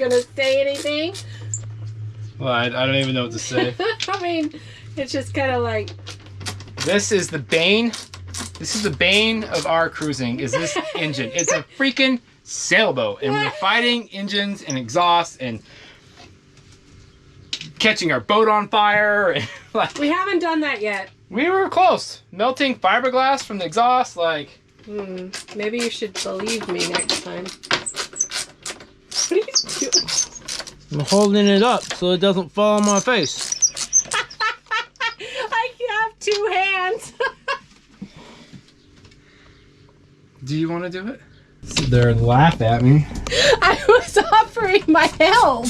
gonna say anything. Well, I don't even know what to say. I mean, it's just kind of like... This is the bane. This is the bane of our cruising, is this engine. It's a freaking sailboat, and we're fighting engines and exhaust and catching our boat on fire. And, like, we haven't done that yet. We were close. Melting fiberglass from the exhaust, like... Maybe you should believe me next time. What are you doing? I'm holding it up so it doesn't fall on my face. I have 2 hands. Do you want to do it? Sit there and laugh at me. I was offering my help.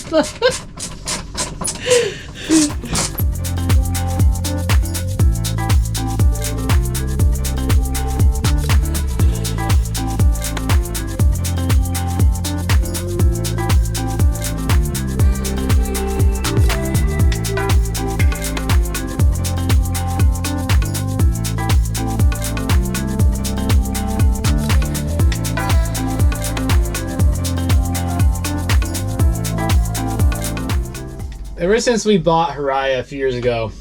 Ever since we bought Haraya a few years ago,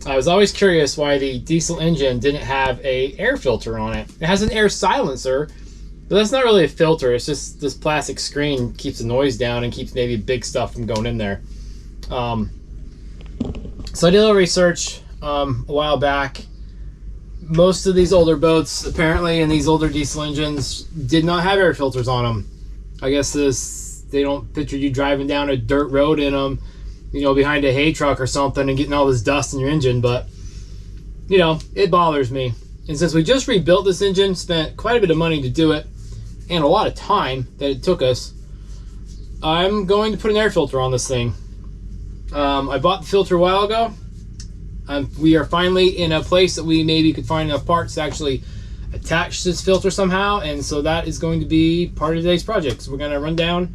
I was always curious why the diesel engine didn't have an air filter on it. It has an air silencer, but that's not really a filter. It's just this plastic screen keeps the noise down and keeps maybe big stuff from going in there. So I did a little research a while back. Most of these older boats, apparently, and these older diesel engines did not have air filters on them. I guess they don't picture you driving down a dirt road in them, you know, behind a hay truck or something and getting all this dust in your engine, but, you know, it bothers me. And since we just rebuilt this engine, spent quite a bit of money to do it, and a lot of time that it took us, I'm going to put an air filter on this thing. I bought the filter a while ago. We are finally in a place that we maybe could find enough parts to actually attach this filter somehow, and so that is going to be part of today's project. So we're going to run down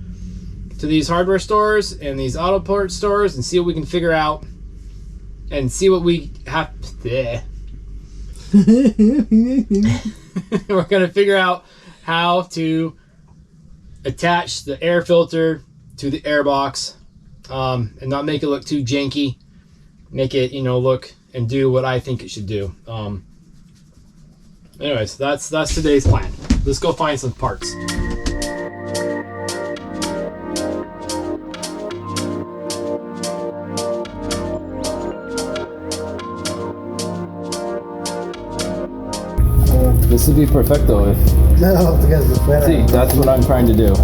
to these hardware stores and these auto part stores and see what we can figure out and see what we have. We're going to figure out how to attach the air filter to the air box, and not make it look too janky. Make it, you know, look and do what I think it should do. Anyways, that's today's plan. Let's go find some parts. This would be perfecto if... No, see, that's what I'm trying to do.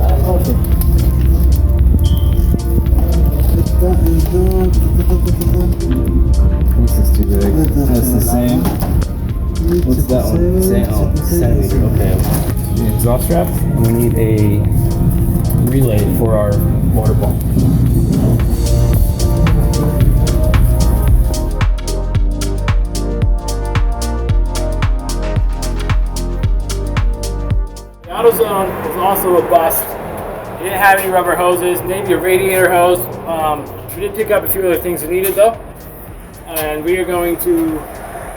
This is too big. That's the same. What's that one? Centimeter. Okay. The exhaust strap. And we need a relay for our water pump. The AutoZone was also a bust. It didn't have any rubber hoses, maybe a radiator hose. We did pick up a few other things we needed though. And we are going to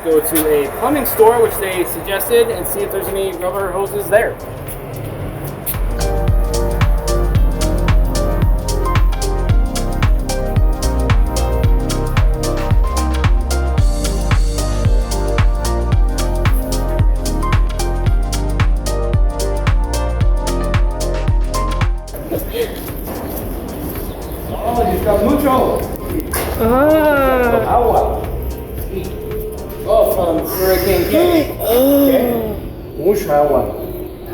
go to a plumbing store, which they suggested, and see if there's any rubber hoses there. Oh, from Hurricane King. Okay. Mucha agua.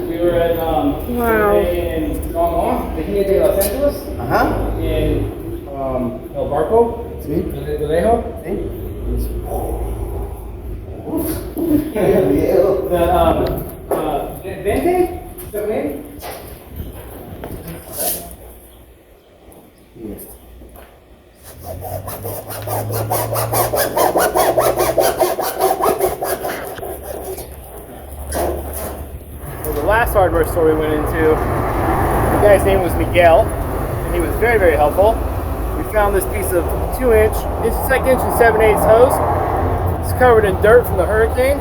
We were at in the King de Los Angeles. In El Barco. Sí. De Lejo. Sí. The Vente. Is that name? Yes. Well, the last hardware store we went into, the guy's name was Miguel, and he was very, very helpful. We found this piece of 2-inch, it's like 1 7/8 hose. It's covered in dirt from the hurricane.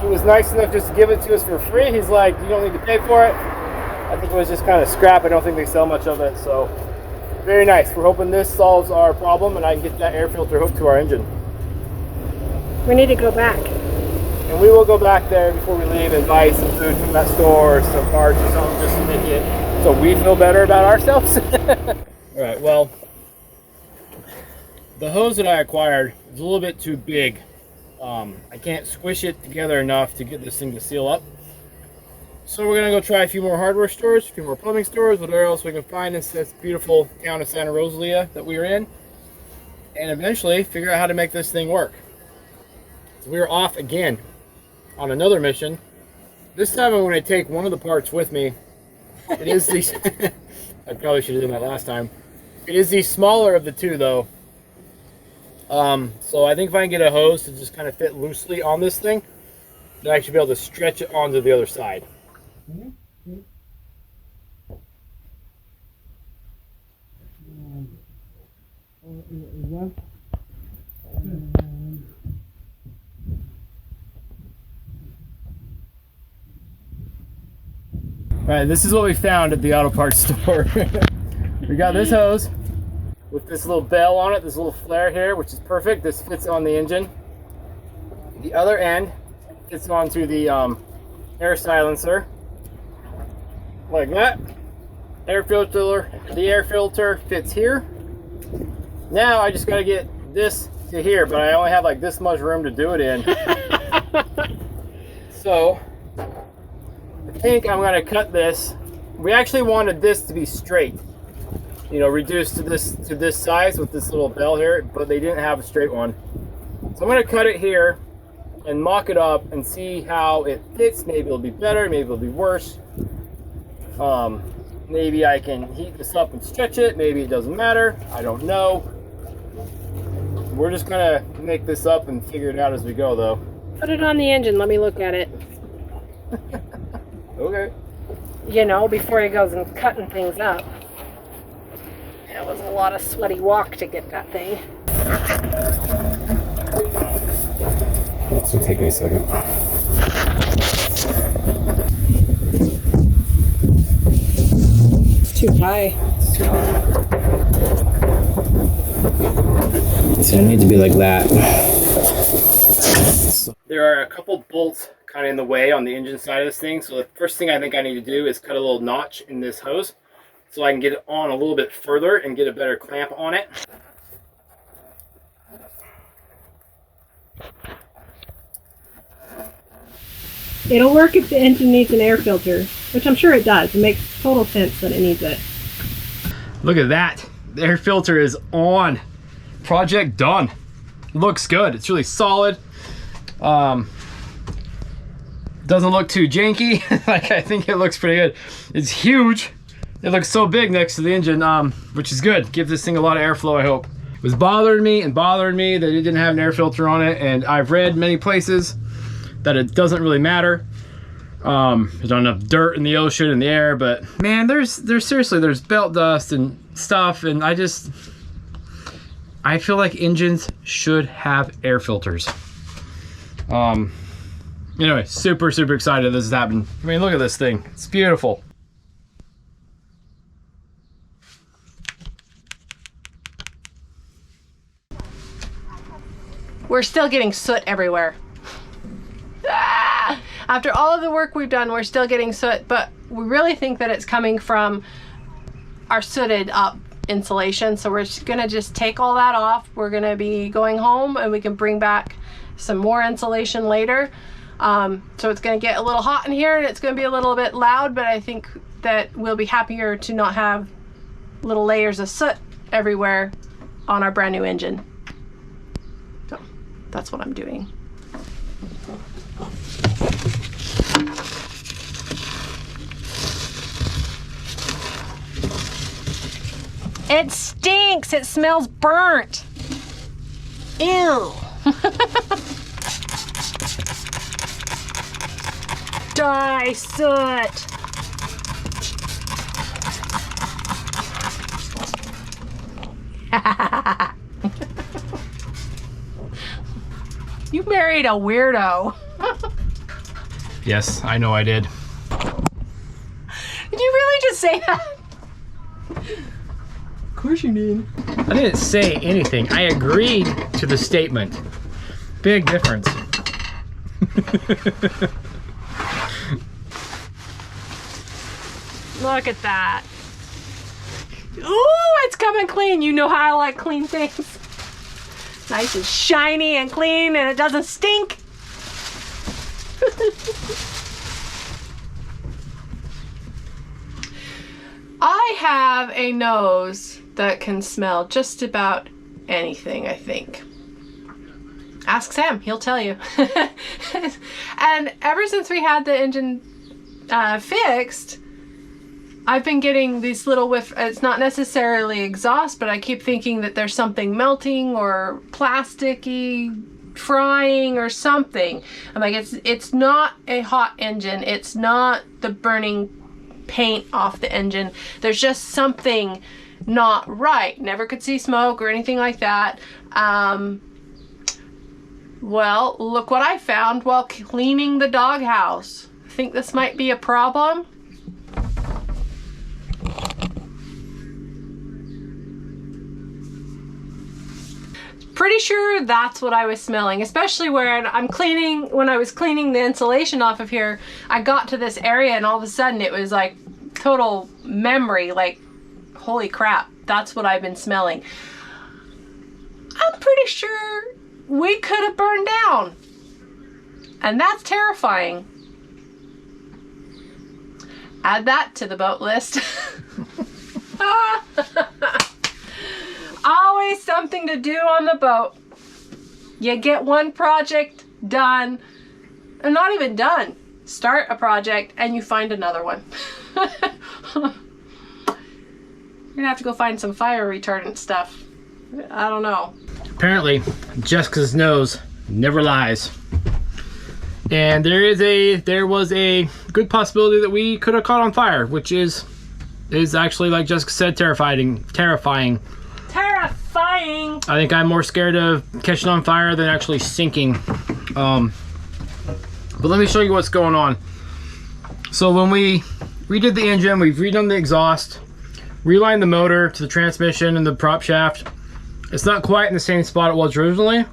He was nice enough just to give it to us for free. He's like, you don't need to pay for it. I think it was just kind of scrap. I don't think they sell much of it, so very nice. We're hoping this solves our problem and I can get that air filter hooked to our engine. We need to go back. And we will go back there before we leave and buy some food from that store or some parts or something just to make it so we feel better about ourselves. All right, well, the hose that I acquired is a little bit too big. I can't squish it together enough to get this thing to seal up. So we're gonna go try a few more hardware stores, a few more plumbing stores, whatever else we can find in this beautiful town of Santa Rosalia that we are in, and eventually figure out how to make this thing work. So we are off again on another mission. This time I'm going to take one of the parts with me. It is the I probably should have done that last time. It is the smaller of the two though. So I think if I can get a hose to just kind of fit loosely on this thing, then I should be able to stretch it onto the other side. Alright, this is what we found at the auto parts store. We got this hose with this little bell on it, this little flare here, which is perfect. This fits on the engine. The other end fits onto the air silencer, like that. Air filter, the air filter fits here. Now I just gotta get this to here, but I only have like this much room to do it in. So I think I'm gonna cut this. We actually wanted this to be straight, you know, reduced to this size with this little bell here, but they didn't have a straight one. So I'm gonna cut it here and mock it up and see how it fits. Maybe it'll be better, maybe it'll be worse. Maybe I can heat this up and stretch it, maybe it doesn't matter, I don't know. We're just gonna make this up and figure it out as we go though. Put it on the engine, let me look at it. Okay. You know, before he goes and cutting things up. It was a lot of sweaty walk to get that thing. This will take me a second. It's too high. So I need to be like that. There are a couple bolts kind of in the way on the engine side of this thing, so the first thing I think I need to do is cut a little notch in this hose so I can get it on a little bit further and get a better clamp on it. It'll work if the engine needs an air filter, which I'm sure it does. It makes total sense that it needs it. Look at that. The air filter is on. Project done. Looks good. It's really solid. Doesn't look too janky. Like, I think it looks pretty good. It's huge. It looks so big next to the engine, which is good. Gives this thing a lot of airflow, I hope. It was bothering me that it didn't have an air filter on it, and I've read many places that it doesn't really matter. There's not enough dirt in the ocean and the air, but man, there's seriously, there's belt dust and stuff, and I feel like engines should have air filters. Anyway, super excited this is happening. I mean, look at this thing. It's beautiful. We're still getting soot everywhere. Ah! After all of the work we've done, we're still getting soot, but we really think that it's coming from our sooted up insulation. So we're gonna just take all that off. We're gonna be going home and we can bring back some more insulation later. So it's gonna get a little hot in here and it's gonna be a little bit loud, but I think that we'll be happier to not have little layers of soot everywhere on our brand new engine. So that's what I'm doing. It stinks. It smells burnt. Ew. Die, soot. You married a weirdo. Yes, I know I did. Did you really just say that? Of course you did. I didn't say anything. I agreed to the statement. Big difference. Look at that. Ooh, it's coming clean. You know how I like clean things. Nice and shiny and clean, and it doesn't stink. I have a nose that can smell just about anything, I think. Ask Sam, he'll tell you. And ever since we had the engine fixed, I've been getting these little whiff. It's not necessarily exhaust, but I keep thinking that there's something melting or plasticky frying or something. I'm like, it's not a hot engine. It's not the burning paint off the engine. There's just something not right. Never could see smoke or anything like that. Well, look what I found while cleaning the doghouse. I think this might be a problem. Pretty sure that's what I was smelling, especially where when I was cleaning the insulation off of here, I got to this area and all of a sudden it was like total memory, like, holy crap, that's what I've been smelling. I'm pretty sure we could have burned down, and that's terrifying. Add that to the boat list. Always something to do on the boat. You get one project done, and not even done. Start a project and you find another one. You're gonna have to go find some fire retardant stuff. I don't know. Apparently, Jessica's nose never lies. And there was a good possibility that we could have caught on fire, which is actually, like Jessica said, terrifying. Terrifying. I think I'm more scared of catching on fire than actually sinking. But let me show you what's going on. So when we redid the engine, we've redone the exhaust, realigned the motor to the transmission and the prop shaft. It's not quite in the same spot it was originally,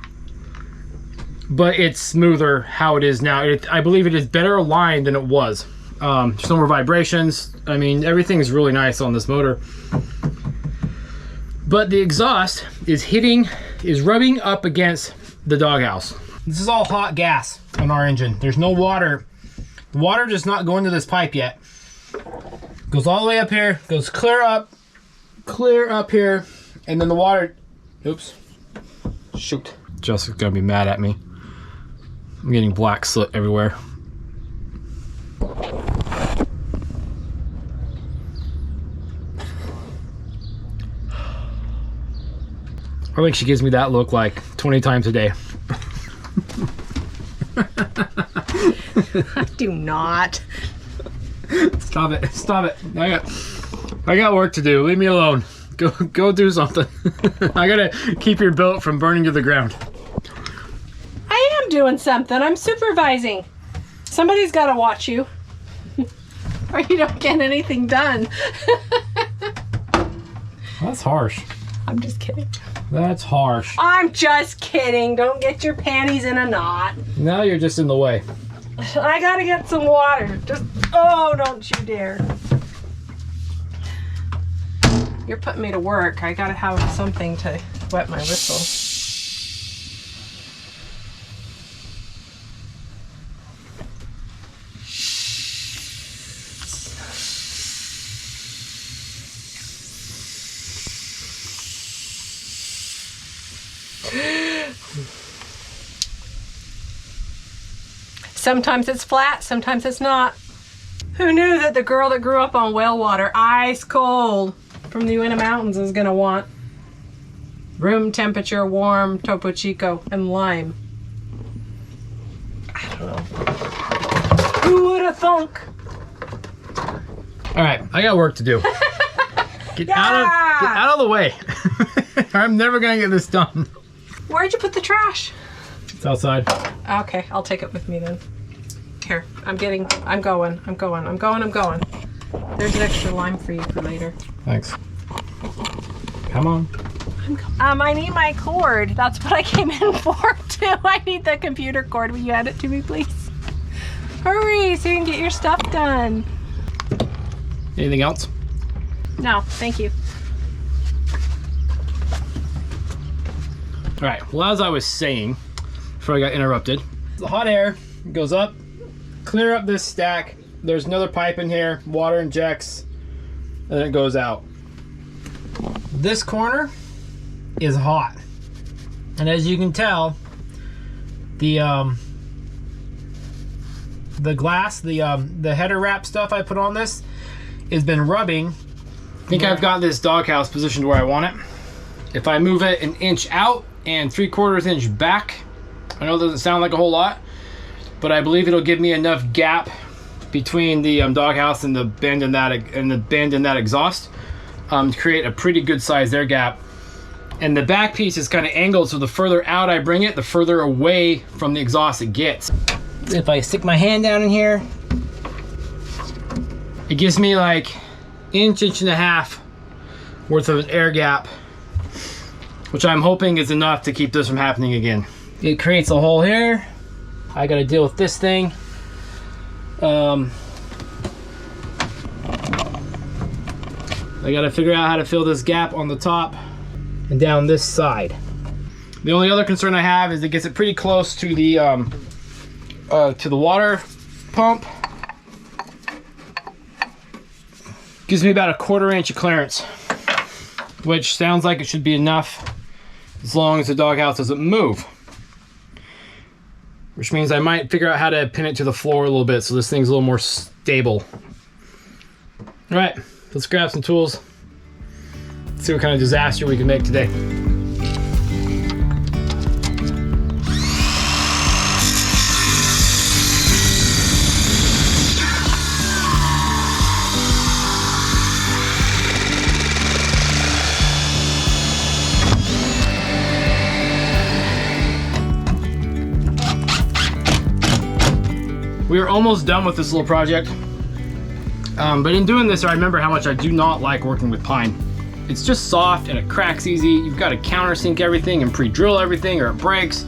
but it's smoother how it is now. I believe it is better aligned than it was. There's no more vibrations. I mean, everything's really nice on this motor. But the exhaust is rubbing up against the doghouse. This is all hot gas on our engine. There's no water. The water does not go into this pipe yet. Goes all the way up here, goes clear up here, and then the water, oops, shoot. Jessica's gonna be mad at me. I'm getting black soot everywhere. I think she gives me that look like 20 times a day. I do not. Stop it. Stop it. I got work to do. Leave me alone. Go do something. I gotta keep your boat from burning to the ground. I am doing something. I'm supervising. Somebody's got to watch you. Or you don't get anything done. That's harsh. I'm just kidding. That's harsh. I'm just kidding. Don't get your panties in a knot. Now you're just in the way. I gotta get some water. Oh, don't you dare. You're putting me to work. I gotta have something to wet my whistle. Sometimes it's flat, sometimes it's not. Who knew that the girl that grew up on well water, ice cold, from the Uinta Mountains is gonna want room temperature, warm Topo Chico and lime? I don't know. Who would have thunk? All right, I got work to do. Get out of the way. I'm never gonna get this done. Where'd you put the trash? It's outside. Okay, I'll take it with me then. Here, I'm going. There's an extra lime for you for later. Thanks. Come on. I need my cord. That's what I came in for too. I need the computer cord. Will you add it to me, please? Hurry, so you can get your stuff done. Anything else? No, thank you. All right, well, as I was saying, before I got interrupted, the hot air goes up, clear up this stack. There's another pipe in here, water injects, and it goes out. This corner is hot. And as you can tell, the glass, the header wrap stuff I put on this has been rubbing. I think I've got this doghouse positioned where I want it. If I move it an inch out and 3/4 inch back, I know it doesn't sound like a whole lot, but I believe it'll give me enough gap between the doghouse and the bend in that exhaust to create a pretty good sized air gap. And the back piece is kind of angled, so the further out I bring it, the further away from the exhaust it gets. If I stick my hand down in here, it gives me like inch and a half worth of an air gap, which I'm hoping is enough to keep this from happening again. It creates a hole here. I gotta deal with this thing. I gotta figure out how to fill this gap on the top and down this side. The only other concern I have is it gets it pretty close to the water pump. Gives me about 1/4 inch of clearance, which sounds like it should be enough as long as the doghouse doesn't move. Which means I might figure out how to pin it to the floor a little bit so this thing's a little more stable. All right, let's grab some tools. See what kind of disaster we can make today. We are almost done with this little project. But in doing this, I remember how much I do not like working with pine. It's just soft and it cracks easy. You've got to countersink everything and pre-drill everything or it breaks.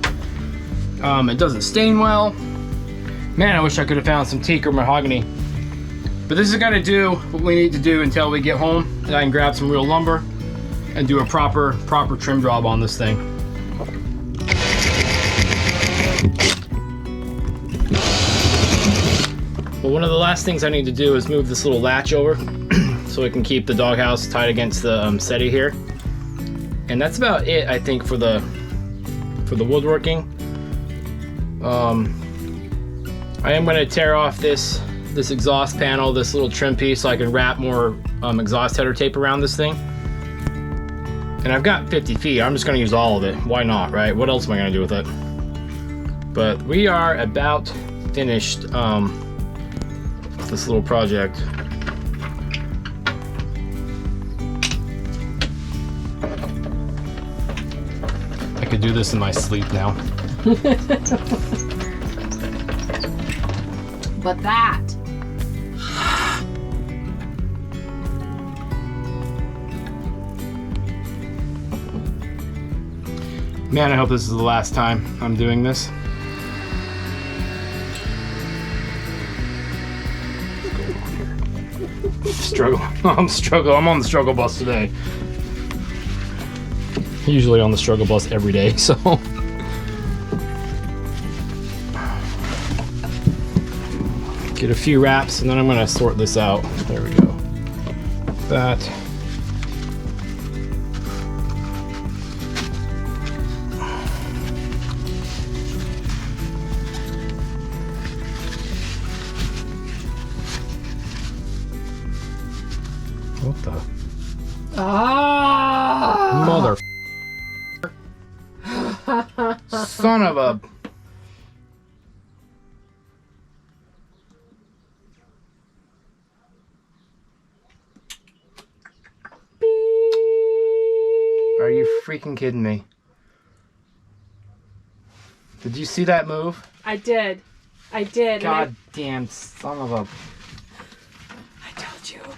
It doesn't stain well. Man, I wish I could have found some teak or mahogany. But this is gonna do what we need to do until we get home and I can grab some real lumber and do a proper trim job on this thing. But one of the last things I need to do is move this little latch over so we can keep the doghouse tied against the settee here. And that's about it, I think, for the woodworking. I am going to tear off this exhaust panel, this little trim piece, so I can wrap more exhaust header tape around this thing. And I've got 50 feet. I'm just going to use all of it. Why not, right? What else am I going to do with it? But we are about finished this little project. I could do this in my sleep now. But that. Man, I hope this is the last time I'm doing this. Struggle. I'm on the struggle bus today. Usually on the struggle bus every day, so. Get a few wraps and then I'm gonna sort this out. There we go. That. What the? Ah! Mother. Son of a. Are you freaking kidding me? Did you see that move? I did. God damn son of a. I told told you.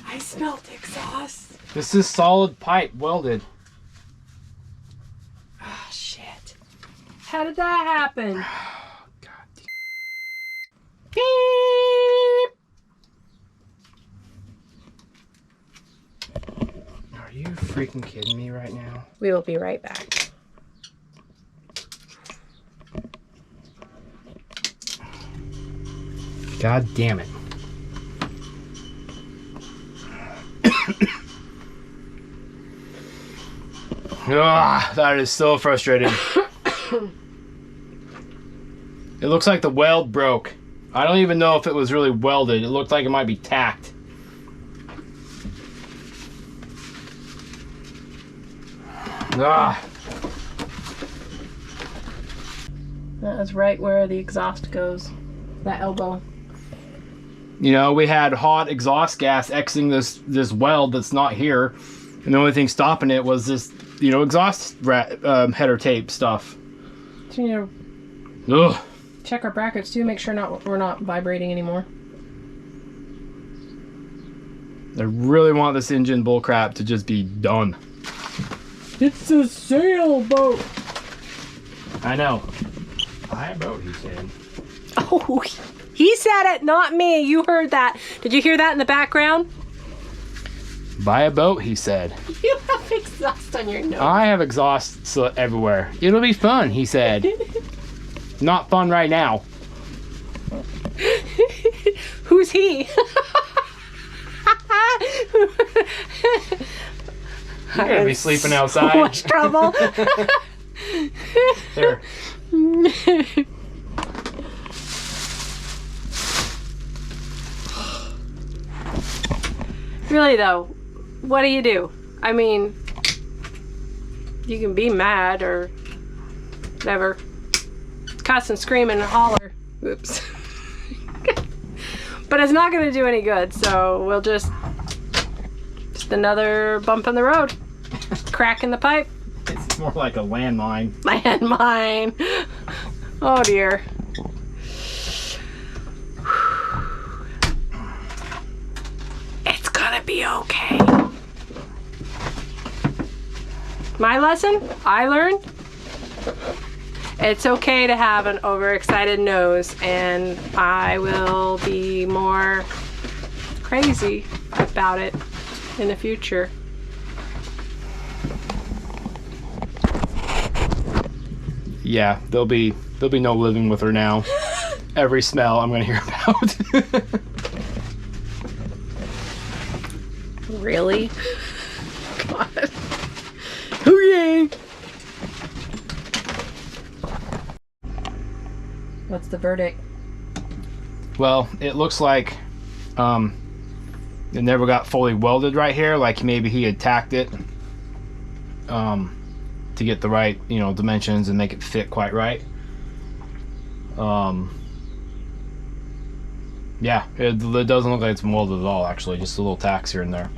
I smelled exhaust. This is solid pipe welded. Ah, shit. How did that happen? God damn. Beep. Are you freaking kidding me right now? We will be right back. God damn it. Ah, that is so frustrating. It looks like the weld broke. I don't even know if it was really welded. It looked like it might be tacked. Ah. That is right where the exhaust goes. That elbow. You know, we had hot exhaust gas exiting this weld that's not here. And the only thing stopping it was this, you know, exhaust header tape stuff. So, you know, Ugh. check our brackets too. Make sure we're not vibrating anymore. I really want this engine bullcrap to just be done. It's a sailboat. I know. Buy a boat, he said. Oh, he said it, not me. You heard that. Did you hear that in the background? Buy a boat, he said. You have exhaust on your nose. I have exhaust soot everywhere. It'll be fun, he said. Not fun right now. Who's he? You're gonna be sleeping outside. So much trouble. There. Really though, what do? I mean, you can be mad or whatever. Cuss and scream and holler. Oops. But it's not gonna do any good, so we'll just another bump in the road. Crack in the pipe. It's more like a landmine. Landmine. Oh dear. It's gonna be okay. My lesson I learned, it's okay to have an overexcited nose, and I will be more crazy about it in the future. Yeah, there'll be no living with her now. Every smell I'm gonna hear about. Really? God. Hooray! What's the verdict? Well, it looks like it never got fully welded right here. Like maybe he had tacked it to get the right, you know, dimensions and make it fit quite right. Yeah, it doesn't look like it's been welded at all, actually. Just a little tacks here and there.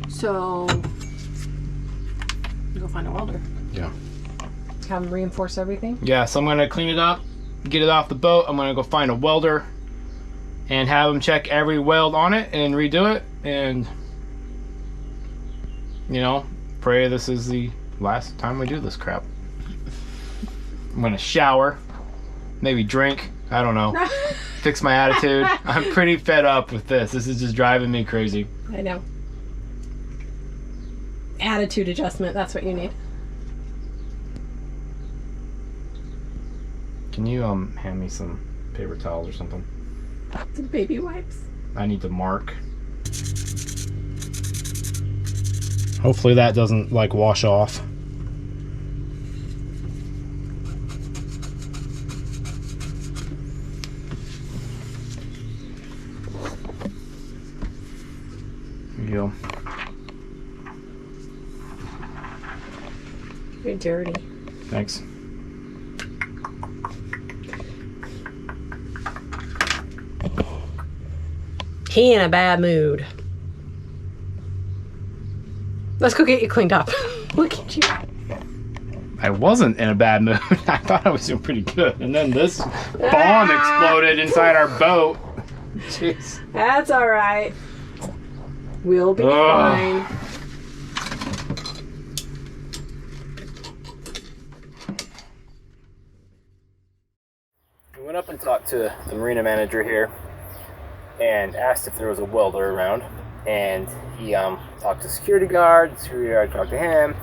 So, you go find a welder. Yeah. Have them reinforce everything. Yeah, so I'm gonna clean it up, get it off the boat. I'm gonna go find a welder and have him check every weld on it and redo it, and you know, pray this is the last time we do this crap. I'm gonna shower, maybe drink, I don't know, fix my attitude. I'm pretty fed up with this. This is just driving me crazy. I know. Attitude adjustment, that's what you need. Can you hand me some paper towels or something? Some baby wipes. I need to mark. Hopefully that doesn't like wash off. Here you go. You're dirty. Thanks. He in a bad mood. Let's go get you cleaned up. Look at you. I wasn't in a bad mood. I thought I was doing pretty good. And then this bomb exploded inside our boat. Jeez. That's all right. We'll be fine. We went up and talked to the marina manager here and asked if there was a welder around. And he talked to the security guard talked to him.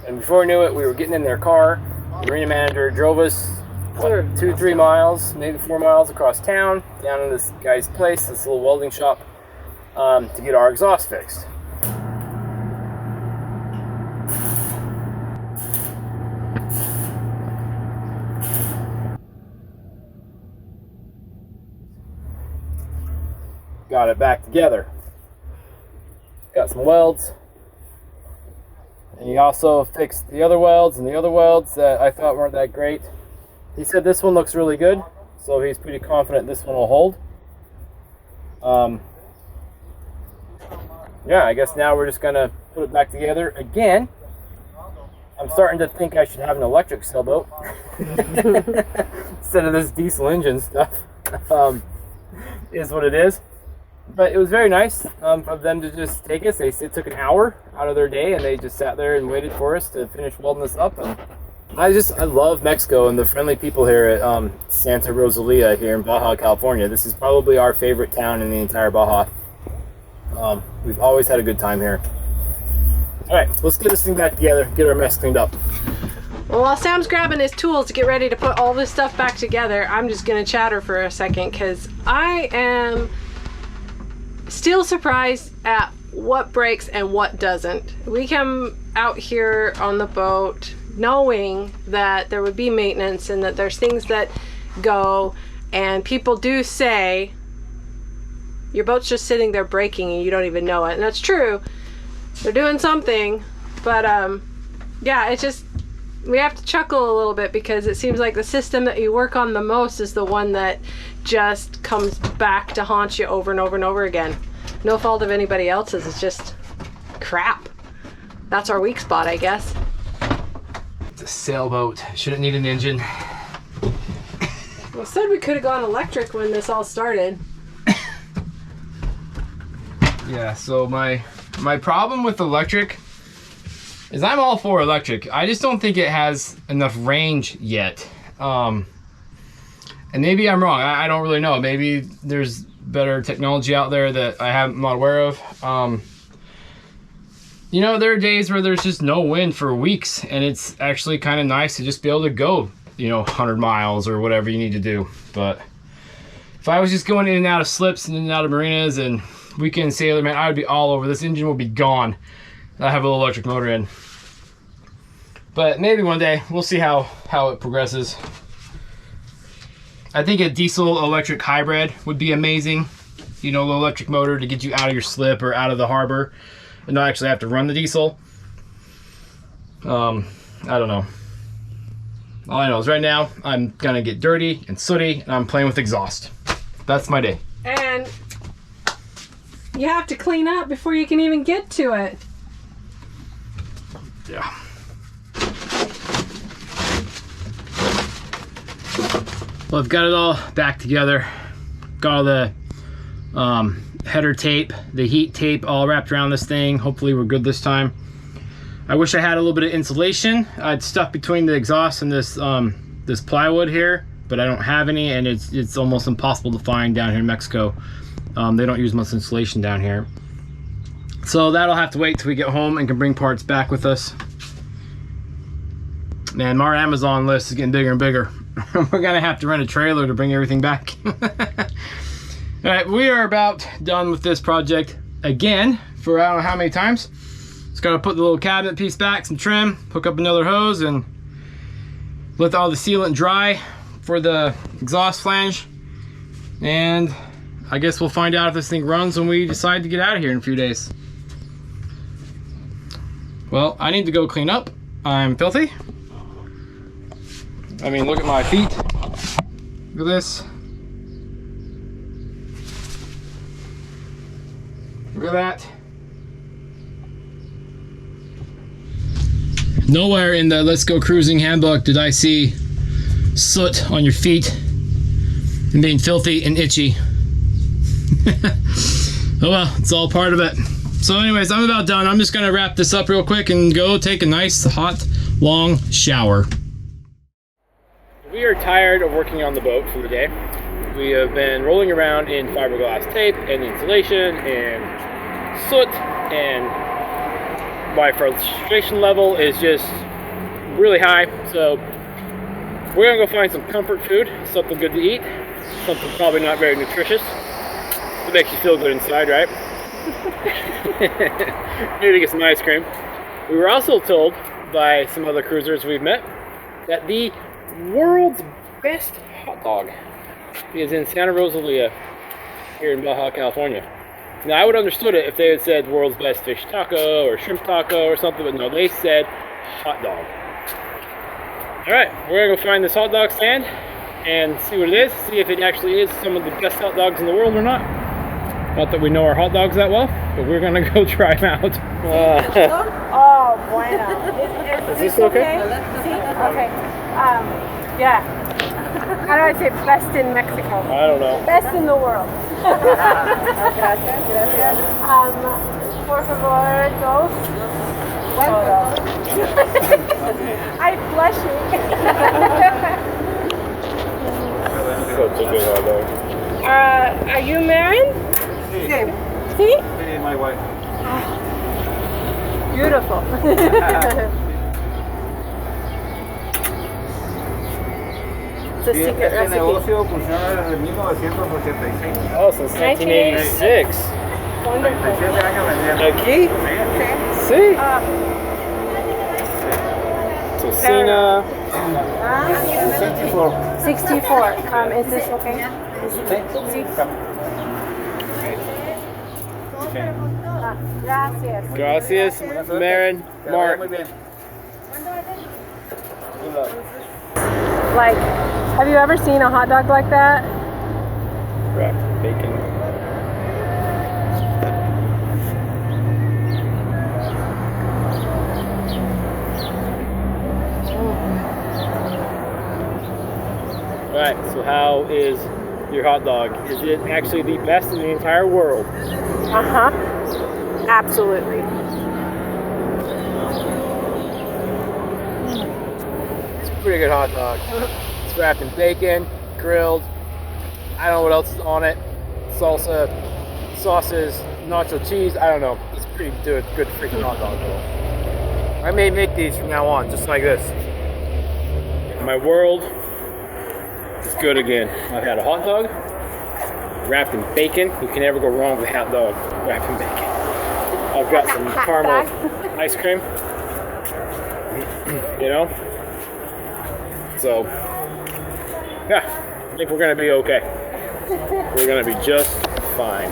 And before we knew it, we were getting in their car. The marina manager drove us 2-3 miles, maybe 4 miles across town, down to this guy's place, this little welding shop, to get our exhaust fixed. Got it back together. Got some welds. And he also fixed the other welds and the other welds that I thought weren't that great. He said this one looks really good, so he's pretty confident this one will hold. Yeah, I guess now we're just gonna put it back together again. I'm starting to think I should have an electric sailboat instead of this diesel engine stuff. Is what it is. But it was very nice of them to just take us. They took an hour out of their day and they just sat there and waited for us to finish welding this up. And I love Mexico and the friendly people here at Santa Rosalia here in Baja, California. This is probably our favorite town in the entire Baja. We've always had a good time here. All right, let's get this thing back together, get our mess cleaned up. Well, while Sam's grabbing his tools to get ready to put all this stuff back together, I'm just gonna chatter for a second because I am still surprised at what breaks and what doesn't. We come out here on the boat knowing that there would be maintenance and that there's things that go, and people do say your boat's just sitting there breaking and you don't even know it, and that's true. They're doing something, but yeah, it's just, we have to chuckle a little bit because it seems like the system that you work on the most is the one that just comes back to haunt you over and over and over again. No fault of anybody else's, it's just crap. That's our weak spot, I guess. It's a sailboat. Shouldn't need an engine. Well, said we could have gone electric when this all started. Yeah, so my problem with electric is I'm all for electric. I just don't think it has enough range yet. And maybe I'm wrong. I don't really know. Maybe there's better technology out there that I'm not aware of. You know, there are days where there's just no wind for weeks, and it's actually kind of nice to just be able to go, 100 miles or whatever you need to do. But if I was just going in and out of slips and in and out of marinas and weekend sailor, man, I would be all over. This engine would be gone. I have a little electric motor in. But maybe one day, we'll see how it progresses. I think a diesel electric hybrid would be amazing. A little electric motor to get you out of your slip or out of the harbor and not actually have to run the diesel. I don't know. All I know is right now I'm gonna get dirty and sooty and I'm playing with exhaust. That's my day. And you have to clean up before you can even get to it. Yeah. Well, I've got it all back together. Got all the header tape, the heat tape all wrapped around this thing. Hopefully we're good this time. I wish I had a little bit of insulation. I'd stuff between the exhaust and this this plywood here, but I don't have any, and it's almost impossible to find down here in Mexico. They don't use much insulation down here. So that'll have to wait till we get home and can bring parts back with us. Man, our Amazon list is getting bigger and bigger. We're gonna have to rent a trailer to bring everything back. All right, we are about done with this project again for I don't know how many times. Just gotta put the little cabinet piece back, some trim, hook up another hose, and let all the sealant dry for the exhaust flange. And I guess we'll find out if this thing runs when we decide to get out of here in a few days. Well, I need to go clean up. I'm filthy. I mean, look at my feet. Look at this. Look at that. Nowhere in the Let's Go Cruising handbook did I see soot on your feet and being filthy and itchy. Oh well, it's all part of it. So anyways, I'm about done. I'm just gonna wrap this up real quick and go take a nice, hot, long shower. We are tired of working on the boat for the day. We have been rolling around in fiberglass tape and insulation and soot, and my frustration level is just really high. So we're gonna go find some comfort food, something good to eat, something probably not very nutritious. It makes you feel good inside, right? Maybe get some ice cream. We were also told by some other cruisers we've met that the world's best hot dog is in Santa Rosalia here in Baja California. Now I would have understood it if they had said world's best fish taco or shrimp taco or something, but no, they said hot dog. Alright, we're gonna go find this hot dog stand and see what it is, see if it actually is some of the best hot dogs in the world or not. Not that we know our hot dogs that well, but we're gonna go try them out. Oh, bueno. Is this okay? Okay. Yeah. How do I say best in Mexico? I don't know. Best in the world. Por favor, dos. I'm blushing. Such a good hot dog. Are you married? Sí. See? Sí, my wife. Beautiful. It's a Sí, secret este recipe. negocio funciona desde 1986. Oh, since 1986. 37 años vendiendo. Aquí? Sí. Sí. Tocina. 64. 64. Is this okay? Gracias. Gracias, Marin, Mark. Muy bien. Like, have you ever seen a hot dog like that? Wrapped bacon. Right, so how is your hot dog? Is it actually the best in the entire world? Uh-huh. Absolutely. It's a pretty good hot dog. It's wrapped in bacon, grilled. I don't know what else is on it. Salsa, sauces, nacho cheese. I don't know. It's pretty good freaking hot dog though. I may make these from now on, just like this. My world is good again. I've had a hot dog wrapped in bacon. You can never go wrong with a hot dog wrapped in bacon. I've got some caramel ice cream. You know? So, yeah, I think we're gonna be okay. We're gonna be just fine.